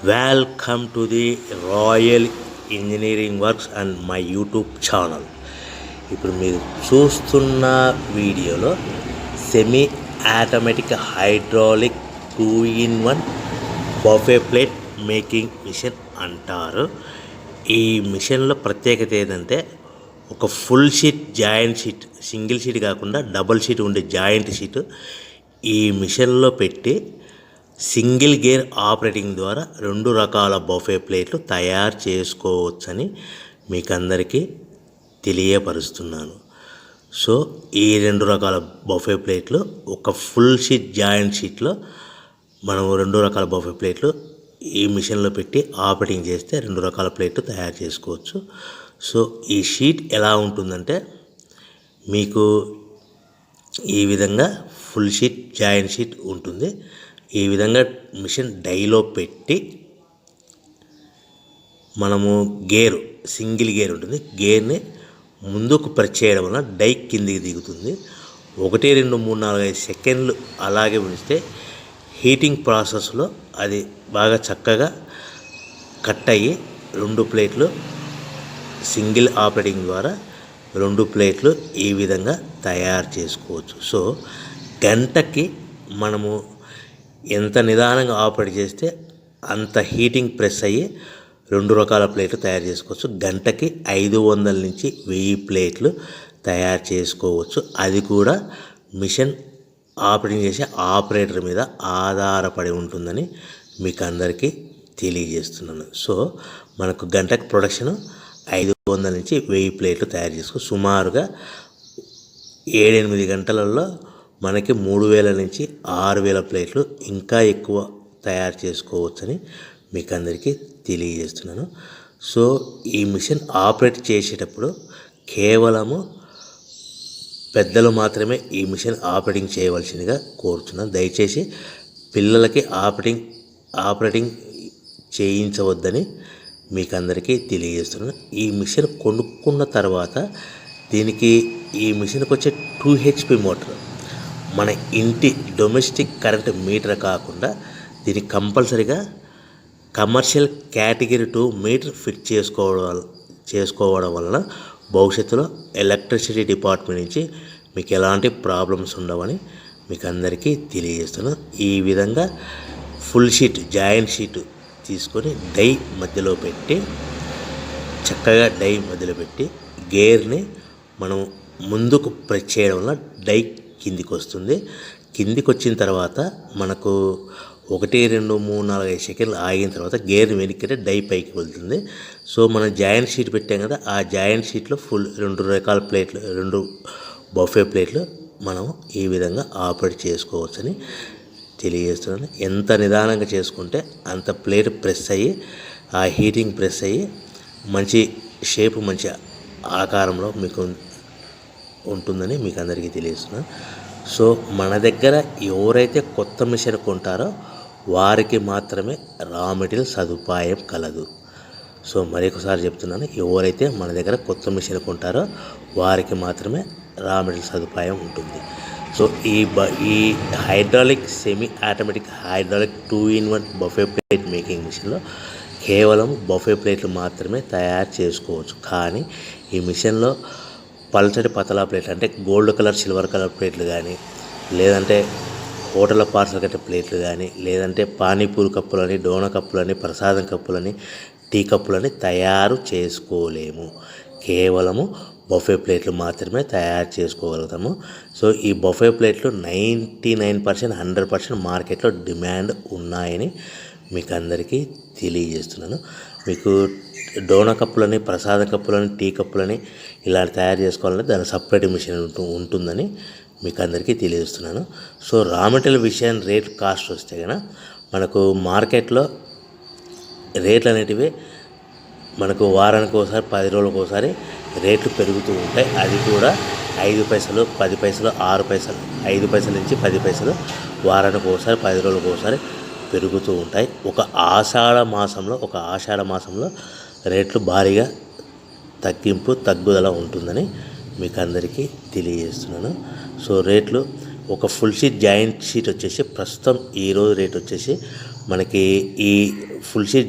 Welcome to the Royal Engineering Works and my YouTube channel. ఇప్పుడు మీరు చూస్తున్న వీడియోలో semi automatic hydraulic 2-in-1 buffet plate making machine అంటారు. ఈ మిషన్లో ప్రత్యేకత ఏంటంటే ఒక full sheet joint sheet, single sheet కాకుండా డబుల్ షీట్ ఉండే జాయింట్ షీట్ ఈ మిషన్లో పెట్టి సింగిల్ గేర్ ఆపరేటింగ్ ద్వారా 2 రకాల బఫే ప్లేట్లు తయారు చేసుకోవచ్చని మీకు అందరికీ తెలియపరుస్తున్నాను. సో ఈ 2 రకాల బఫే ప్లేట్లు ఒక ఫుల్ షీట్ జాయింట్ షీట్లో మనం 2 రకాల బఫే ప్లేట్లు ఈ మిషన్లో పెట్టి ఆపరేటింగ్ చేస్తే 2 రకాల ప్లేట్లు తయారు చేసుకోవచ్చు. సో ఈ షీట్ ఎలా ఉంటుందంటే మీకు ఈ విధంగా ఫుల్ షీట్ జాయింట్ షీట్ ఉంటుంది. ఈ విధంగా మిషన్ డైలో పెట్టి మనము సింగిల్ గేర్ ఉంటుంది. గేర్ని ముందుకు ప్రెస్ చేయడం వలన డై కిందికి దిగుతుంది. 1, 2, 3, 4, 5 సెకండ్లు అలాగే ఉంచితే హీటింగ్ ప్రాసెస్లో అది బాగా చక్కగా కట్ అయ్యి 2 ప్లేట్లు సింగిల్ ఆపరేటింగ్ ద్వారా 2 ప్లేట్లు ఈ విధంగా తయారు చేసుకోవచ్చు. సో గంటకి మనము ఎంత నిదానంగా ఆపరేట్ చేస్తే అంత హీటింగ్ ప్రెస్ అయ్యి 2 రకాల ప్లేట్లు తయారు చేసుకోవచ్చు. గంటకి 500 నుంచి 1000 ప్లేట్లు తయారు చేసుకోవచ్చు. అది కూడా మిషన్ ఆపరేటింగ్ చేసే ఆపరేటర్ మీద ఆధారపడి ఉంటుందని మీకు అందరికీ తెలియజేస్తున్నాను. సో మనకు గంటకి ప్రొడక్షన్ 500 నుంచి 1000 ప్లేట్లు తయారు చేసుకో సుమారుగా 7-8 గంటలలో మనకి 3000 నుంచి 6000 ప్లేట్లు ఇంకా ఎక్కువ తయారు చేసుకోవచ్చని మీకు అందరికీ తెలియజేస్తున్నాను. సో ఈ మిషన్ ఆపరేట్ చేసేటప్పుడు కేవలము పెద్దలు మాత్రమే ఈ మిషన్ ఆపరేటింగ్ చేయవలసిందిగా కోరుతున్నాను. దయచేసి పిల్లలకి ఆపరేటింగ్ చేయించవద్దని మీకు అందరికీ తెలియజేస్తున్నాను. ఈ మిషన్ కొనుక్కున్న తర్వాత ఈ మిషన్కి వచ్చే 2 HP మోటార్ మన ఇంటి డొమెస్టిక్ కరెంట్ మీటర్ కాకుండా దీనికి కంపల్సరీగా కమర్షియల్ కేటగిరీ 2 మీటర్ ఫిట్ చేసుకోవడం వలన భవిష్యత్తులో ఎలక్ట్రిసిటీ డిపార్ట్మెంట్ నుంచి మీకు ఎలాంటి ప్రాబ్లమ్స్ ఉండవని మీకు అందరికీ తెలియజేస్తున్నాను. ఈ విధంగా ఫుల్ షీట్ జాయింట్ షీట్ తీసుకొని చక్కగా డై మధ్యలో పెట్టి గేర్ని మనం ముందుకు ప్రెస్ చేయడం వల్ల డై కిందికి వస్తుంది. కిందికి వచ్చిన తర్వాత మనకు 1, 2, 3, 4, 5 సెకండ్లు ఆగిన తర్వాత గేర్ని వెనక్కి డై పైకి వెళ్తుంది. సో మనం జాయింట్ షీట్ పెట్టాం కదా, ఆ జాయింట్ షీట్లో 2 రకాల ప్లేట్లు 2 బఫే ప్లేట్లు మనం ఈ విధంగా ఆపరేట్ చేసుకోవచ్చని తెలియజేస్తున్నాను. ఎంత నిదానంగా చేసుకుంటే అంత ప్లేట్ ప్రెస్ అయ్యి ఆ హీటింగ్ ప్రెస్ అయ్యి మంచి షేపు మంచి ఆకారంలో మీకు ఉంటుందని మీకు అందరికీ తెలియజేస్తున్నాను. సో మన దగ్గర ఎవరైతే కొత్త మిషన్ కొంటారో వారికి మాత్రమే రా మెటీరియల్ సదుపాయం కలదు. సో మరొకసారి చెప్తున్నాను, ఎవరైతే మన దగ్గర కొత్త మిషన్ కొంటారో వారికి మాత్రమే రా మెటీరియల్ సదుపాయం ఉంటుంది. సో ఈ hydraulic semi automatic hydraulic 2-in-1 buffet plate making మిషన్లో కేవలం బఫే ప్లేట్లు మాత్రమే తయారు చేసుకోవచ్చు. కానీ ఈ మిషన్లో పల్చటి పతలా ప్లేట్లు అంటే గోల్డ్ కలర్ సిల్వర్ కలర్ ప్లేట్లు కానీ, లేదంటే హోటల్ పార్సల్ కట్టే ప్లేట్లు కానీ, లేదంటే పానీపూరి కప్పులని, డోనా కప్పులని, ప్రసాదం కప్పులని, టీ కప్పులని తయారు చేసుకోలేము. కేవలము బఫే ప్లేట్లు మాత్రమే తయారు చేసుకోగలుగుతాము. సో ఈ బఫే ప్లేట్లు 99%, 100% మార్కెట్లో డిమాండ్ ఉన్నాయని మీకు అందరికీ తెలియజేస్తున్నాను. మీకు డోనా కప్పులని, ప్రసాద కప్పులని, టీ కప్పులని ఇలా తయారు చేసుకోవాలంటే దాని సపరేట్ మిషన్ ఉంటుందని మీకు అందరికీ తెలియజేస్తున్నాను. సో రా మెటీరియల్ విషయం కాస్ట్ వస్తే కనుక మనకు మార్కెట్లో రేట్లు అనేటివి మనకు వారానికి ఒకసారి 10 రోజులకు ఒకసారి రేట్లు పెరుగుతూ ఉంటాయి. అది కూడా 5 పైసలు, 10 పైసలు, 6 పైసలు, 5 పైసల నుంచి 10 పైసలు వారానికి ఒకసారి 10 రోజులకు ఒకసారి పెరుగుతూ ఉంటాయి. ఒక ఆషాఢ మాసంలో రేట్లు భారీగా తగ్గుదల ఉంటుందని మీకు అందరికీ తెలియజేస్తున్నాను. సో రేట్లు ఒక ఫుల్ షీట్ జాయింట్ షీట్ వచ్చేసి ప్రస్తుతం ఈరోజు రేట్ వచ్చేసి మనకి ఈ ఫుల్ షీట్